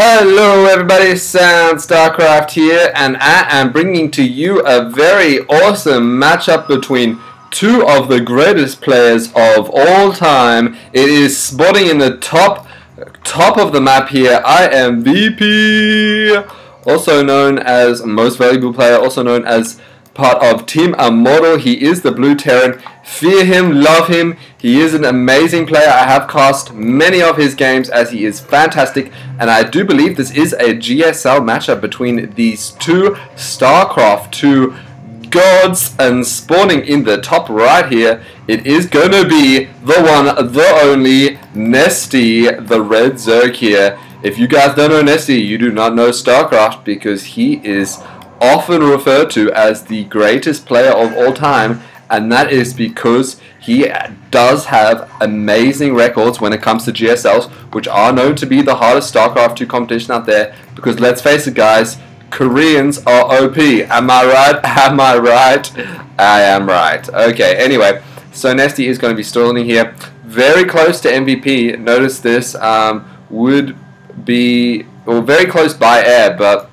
Hello everybody, StarCraft here, and I am bringing to you a very awesome matchup between two of the greatest players of all time. It is spotting in the top of the map here, IMMVP, also known as Most Valuable Player, also known as part of Team Immortal. He is the Blue Terran. Fear him, love him. He is an amazing player. I have cast many of his games as he is fantastic, and I do believe this is a GSL matchup between these two StarCraft, two gods, and spawning in the top right here, it is going to be the one, the only, Nestea, the Red Zerg here. If you guys don't know Nestea, you do not know StarCraft, because he is often referred to as the greatest player of all time, and that is because he does have amazing records when it comes to GSLs, which are known to be the hardest StarCraft 2 competition out there, because let's face it guys, Koreans are OP. Am I right? Am I right? I am right. Okay, anyway, so Nestea is going to be stalling here, very close to MVP. Notice this would be, well, very close by air, but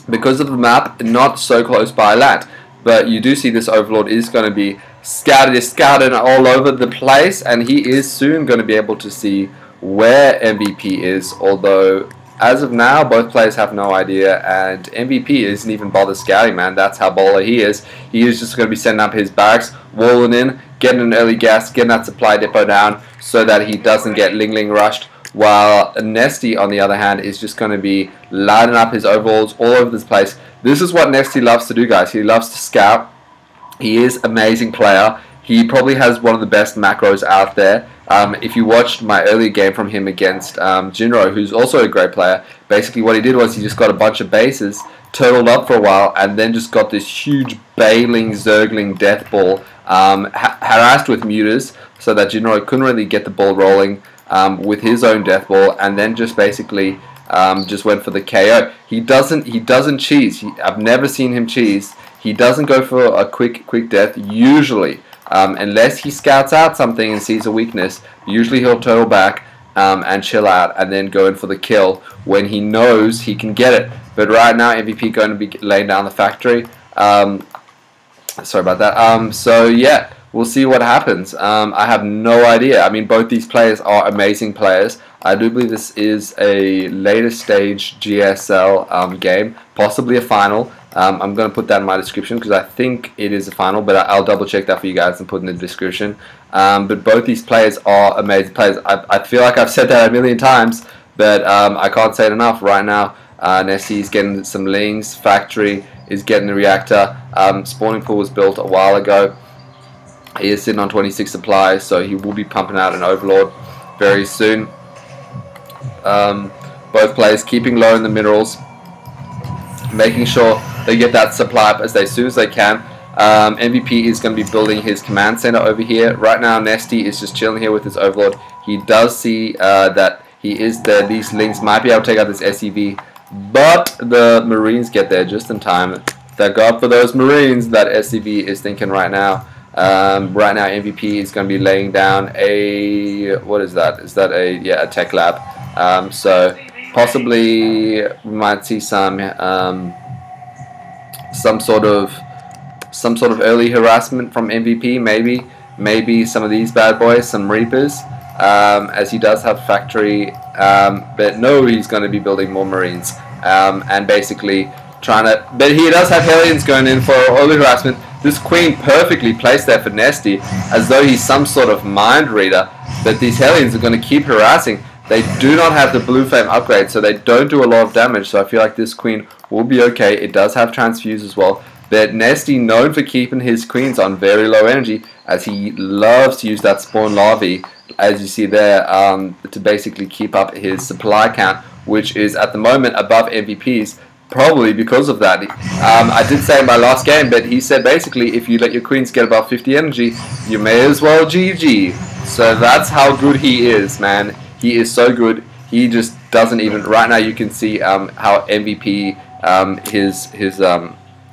because of the map, not so close by land. But you do see this Overlord is going to be scouted all over the place, and he is soon going to be able to see where MVP is, although as of now both players have no idea, and MVP isn't even bothered scouting, man. That's how baller he is. He is just going to be setting up his barracks, walling in, getting an early gas, getting that supply depot down so that he doesn't get Ling rushed, while Nestea on the other hand is just going to be lining up his overalls all over this place. This is what Nestea loves to do, guys. He loves to scout. He is an amazing player. He probably has one of the best macros out there. If you watched my earlier game from him against Jinro, who's also a great player, basically what he did was he just got a bunch of bases, turtled up for a while, and then just got this huge bailing, zergling death ball, harassed with muters, so that Jinro couldn't really get the ball rolling with his own death ball, and then just basically just went for the KO. He doesn't cheese. I've never seen him cheese. He doesn't go for a quick death usually, unless he scouts out something and sees a weakness. Usually he'll turtle back and chill out, and then go in for the kill when he knows he can get it. But right now MVP going to be laying down the factory. Sorry about that. So yeah, we'll see what happens. I have no idea. I mean, both these players are amazing players. I do believe this is a later stage GSL game, possibly a final. I'm going to put that in my description because I think it is a final, but I'll double check that for you guys and put in the description. But both these players are amazing players. I feel like I've said that a million times, but I can't say it enough right now. Nestea is getting some lings, factory is getting the reactor, spawning pool was built a while ago. He is sitting on 26 supplies, so he will be pumping out an Overlord very soon. Both players keeping low in the minerals, making sure they get that supply up as soon as they can. MVP is going to be building his command center over here. Right now Nestea is just chilling here with his Overlord. He does see that he is there. These links might be able to take out this SEV, but the Marines get there just in time. Thank God for those Marines. That SEV is thinking right now. Right now MVP is going to be laying down a, what is that? Is that a, yeah, a tech lab. So possibly we might see some sort of early harassment from MVP. Maybe some of these bad boys, some Reapers, as he does have factory, but no, he's going to be building more Marines, and basically trying to, but he does have Hellions going in for early harassment. This Queen perfectly placed there for Nestea, as though he's some sort of mind reader, that these Hellions are going to keep harassing. They do not have the Blue Flame upgrade, so they don't do a lot of damage, so I feel like this Queen will be okay. It does have Transfuse as well, but Nestea known for keeping his Queens on very low energy, as he loves to use that Spawn Larvae, as you see there, to basically keep up his supply count, which is at the moment above MVP's, probably because of that. I did say in my last game, but he said basically if you let your Queens get above 50 energy, you may as well GG. So that's how good he is, man. He is so good. He just doesn't even, right now you can see how MVP his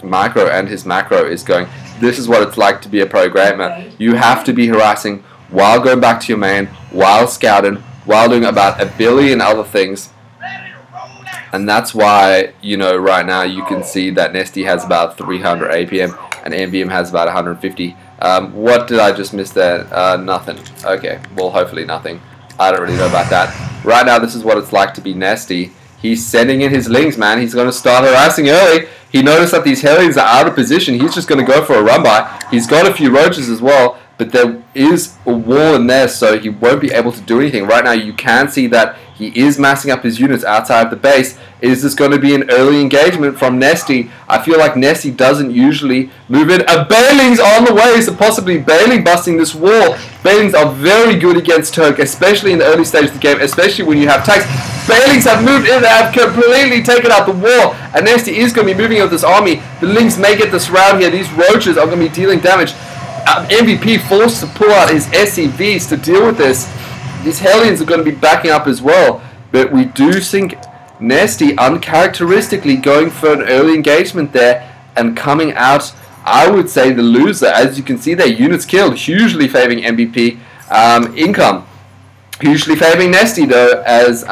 micro and his macro is going. This is what it's like to be a pro gamer. You have to be harassing while going back to your main, while scouting, while doing about a billion other things. And that's why, you know, right now you can see that Nestea has about 300 APM and MVM has about 150. What did I just miss there? Nothing. Okay, well, hopefully nothing. I don't really know about that. Right now, this is what it's like to be Nestea. He's sending in his links, man. He's going to start harassing early. He noticed that these Hellions are out of position. He's just going to go for a run by. He's got a few roaches as well, but there is a wall in there, so he won't be able to do anything. Right now, you can see that he is massing up his units outside of the base. Is this going to be an early engagement from Nestea? I feel like Nestea doesn't usually move in. A Bailing's on the way, so possibly Bailing busting this wall. Bailings are very good against Turk, especially in the early stage of the game, especially when you have tanks. Bailings have moved in, they have completely taken out the wall, and Nestea is going to be moving with this army. The Lynx may get this round here. These roaches are going to be dealing damage. MVP forced to pull out his SCVs to deal with this. These Hellions are going to be backing up as well, but we do think Nestea uncharacteristically going for an early engagement there and coming out, I would say, the loser. As you can see, their units killed, hugely favoring MVP income. Hugely favoring Nestea though, as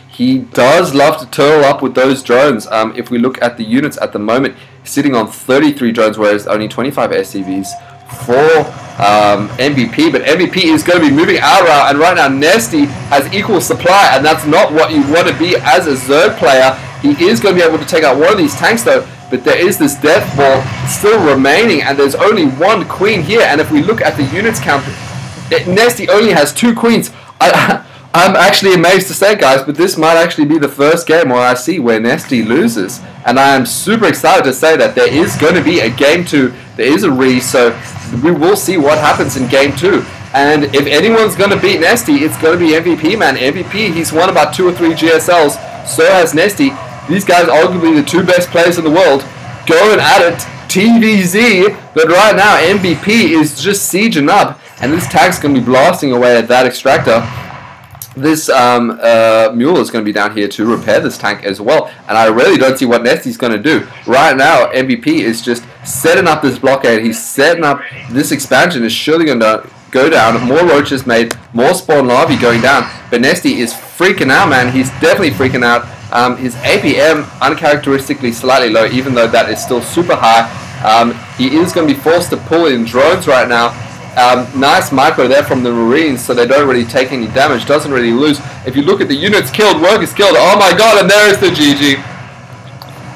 he does love to turtle up with those drones. If we look at the units at the moment, sitting on 33 drones, whereas only 25 SCVs for MVP, but MVP is going to be moving out route, and right now Nestea has equal supply, and that's not what you want to be as a Zerg player. He is going to be able to take out one of these tanks though, but there is this death ball still remaining, and there's only one queen here, and if we look at the units count, Nestea only has 2 queens. I'm actually amazed to say, guys, but this might actually be the first game where I see where Nestea loses, and I am super excited to say that there is going to be a game 2. There is a re, so we will see what happens in game 2. And if anyone's going to beat Nestea, it's going to be MVP, man. MVP, he's won about 2 or 3 GSLs. So has Nestea. These guys are arguably the 2 best players in the world. Going at it, TvZ. But right now, MVP is just sieging up, and this tank's going to be blasting away at that extractor. This mule is going to be down here to repair this tank as well, and I really don't see what Nestea's going to do. Right now, MVP is just setting up this blockade. He's setting up this expansion. Is surely going to go down. More roaches made, more spawn larvae going down. But Nestea is freaking out, man. He's definitely freaking out. His APM uncharacteristically slightly low, even though that is still super high. He is going to be forced to pull in drones right now. Nice micro there from the Marines, so they don't really take any damage, doesn't really lose. If you look at the units killed, workers killed, oh my god, and there is the GG.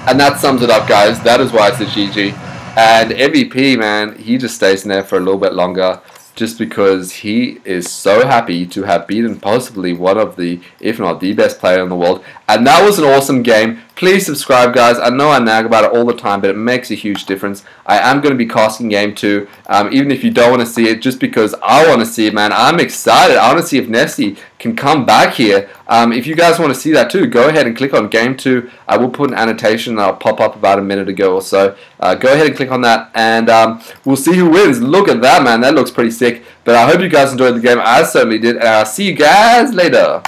And that sums it up, guys. That is why it's a GG. And MVP, man, he just stays in there for a little bit longer, just because he is so happy to have beaten possibly one of the, if not the best player in the world. And that was an awesome game. Please subscribe, guys. I know I nag about it all the time, but it makes a huge difference. I am going to be casting game 2, even if you don't want to see it, just because I want to see it, man. I'm excited. I want to see if Nestea can come back here. If you guys want to see that too, go ahead and click on game 2. I will put an annotation that'll pop up about a minute ago or so. Go ahead and click on that, and we'll see who wins. Look at that, man. That looks pretty sick. But I hope you guys enjoyed the game. I certainly did, and I'll see you guys later.